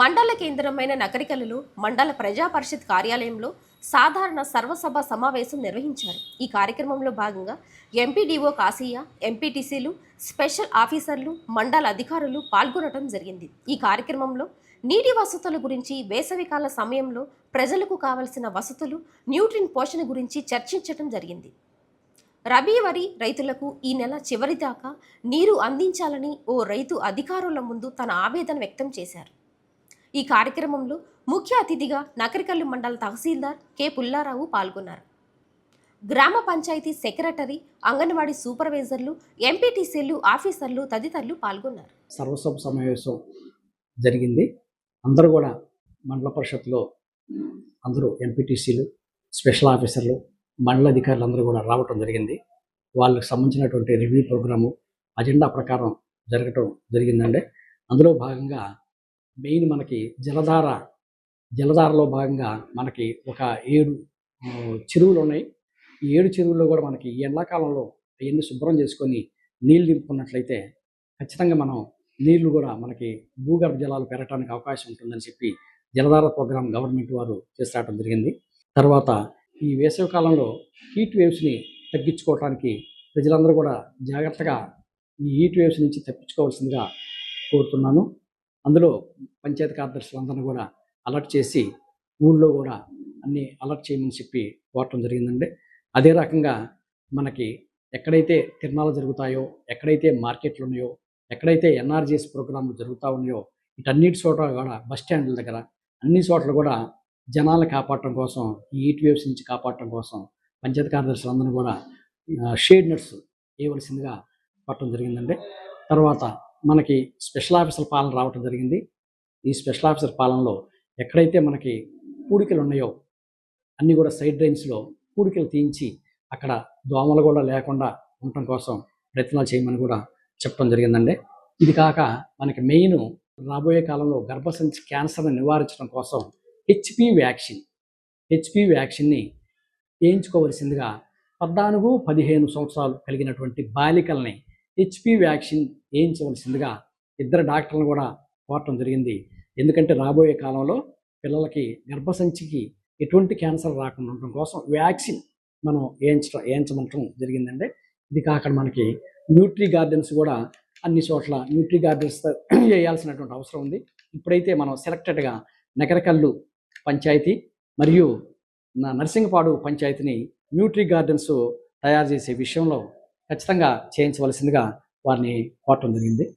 మండల కేంద్రమైన నకరికల్లులో మండల ప్రజా పరిషత్ కార్యాలయంలో సాధారణ సర్వసభ సమావేశం నిర్వహించారు. ఈ కార్యక్రమంలో భాగంగా ఎంపీడీఓ కాసియా, ఎంపీటీసీలు, స్పెషల్ ఆఫీసర్లు, మండల అధికారులు పాల్గొనడం జరిగింది. ఈ కార్యక్రమంలో నీటి వసతుల గురించి, వేసవికాల సమయంలో ప్రజలకు కావలసిన వసతులు, న్యూట్రిన్ పోషణ గురించి చర్చించడం జరిగింది. రబీ వరి రైతులకు ఈ నెల చివరి దాకా నీరు అందించాలని ఓ రైతు అధికారుల ముందు తన ఆవేదన వ్యక్తం చేశారు. ఈ కార్యక్రమంలో ముఖ్య అతిథిగా నకరికల్లు మండల తహసీల్దార్ కె పుల్లారావు పాల్గొన్నారు. గ్రామ పంచాయతీ సెక్రటరీ, అంగన్వాడీ సూపర్వైజర్లు, ఎంపీటీసీలు, ఆఫీసర్లు తదితరులు పాల్గొన్నారు. సర్వసభ సమావేశం జరిగింది. అందరూ కూడా మండల పరిషత్లో అందరూ ఎంపీటీసీలు, స్పెషల్ ఆఫీసర్లు, మండల అధికారులు అందరూ కూడా రావటం జరిగింది. వాళ్ళకి సంబంధించినటువంటి రివ్యూ ప్రోగ్రాము అజెండా ప్రకారం జరగటం జరిగిందండి. అందులో భాగంగా మెయిన్ మనకి జలధారలో భాగంగా మనకి ఒక 7 చెరువులు ఉన్నాయి. ఈ 7 చెరువుల్లో కూడా మనకి ఈ ఎండాకాలంలో అవన్నీ శుభ్రం చేసుకొని నీళ్ళు నింపుకున్నట్లయితే ఖచ్చితంగా మనం నీళ్లు కూడా మనకి భూగర్భ జలాలు పెరగడానికి అవకాశం ఉంటుందని చెప్పి జలధార ప్రోగ్రాం గవర్నమెంట్ వారు చేసి జరిగింది. తర్వాత ఈ వేసవి కాలంలో హీట్ వేవ్స్ని తగ్గించుకోవడానికి ప్రజలందరూ కూడా జాగ్రత్తగా ఈ హీట్ వేవ్స్ నుంచి తప్పించుకోవాల్సిందిగా కోరుతున్నాను. అందులో పంచాయతీ కార్యదర్శులందరినీ కూడా అలర్ట్ చేసి ఊళ్ళో కూడా అన్నీ అలర్ట్ చేయమని చెప్పి కోరటం జరిగిందండి. అదే రకంగా మనకి ఎక్కడైతే తిరణాలు జరుగుతాయో, ఎక్కడైతే మార్కెట్లు ఉన్నాయో, ఎక్కడైతే ఎన్ఆర్జీఎస్ ప్రోగ్రాంలు జరుగుతూ ఉన్నాయో వీటన్నిటి చోట్ల కూడా బస్ స్టాండ్ల దగ్గర అన్ని చోట్ల కూడా జనాలను కాపాడటం కోసం, ఈ హీట్ వేవ్స్ నుంచి కాపాడటం కోసం పంచాయతీ కార్యదర్శులందరూ కూడా షేడ్ నెట్స్ వేయవలసిందిగా పట్టడం జరిగిందండి. తర్వాత మనకి స్పెషల్ ఆఫీసర్ పాలన రావటం జరిగింది. ఈ స్పెషల్ ఆఫీసర్ పాలనలో ఎక్కడైతే మనకి పూడికలు ఉన్నాయో అన్నీ కూడా సైడ్ డ్రైన్స్లో పూడికలు తీయించి అక్కడ దోమలు కూడా లేకుండా ఉండటం కోసం ప్రయత్నాలు చేయమని కూడా చెప్పడం జరిగిందండి. ఇది కాక మనకి మెయిన్ రాబోయే కాలంలో గర్భసంచి క్యాన్సర్ని నివారించడం కోసం హెచ్పి వ్యాక్సిన్ని వేయించుకోవలసిందిగా 14-15 సంవత్సరాలు కలిగినటువంటి బాలికల్ని హెచ్పి వ్యాక్సిన్ వేయించవలసిందిగా 2 డాక్టర్లను కూడా కోరటం జరిగింది. ఎందుకంటే రాబోయే కాలంలో పిల్లలకి గర్భసంచికి ఎటువంటి క్యాన్సర్ రాకుండా ఉండటం కోసం వ్యాక్సిన్ మనం వేయించమంటం జరిగిందండి. ఇది కాక మనకి న్యూట్రీ గార్డెన్స్ కూడా అన్ని చోట్ల న్యూట్రీ గార్డెన్స్ వేయాల్సినటువంటి అవసరం ఉంది. ఇప్పుడైతే మనం సెలెక్టెడ్గా నకరికల్లు పంచాయతీ మరియు నర్సింగపాడు పంచాయతీని న్యూట్రీ గార్డెన్స్ తయారు చేసే విషయంలో ఖచ్చితంగా చేయించవలసిందిగా వారిని కోరటం జరిగింది.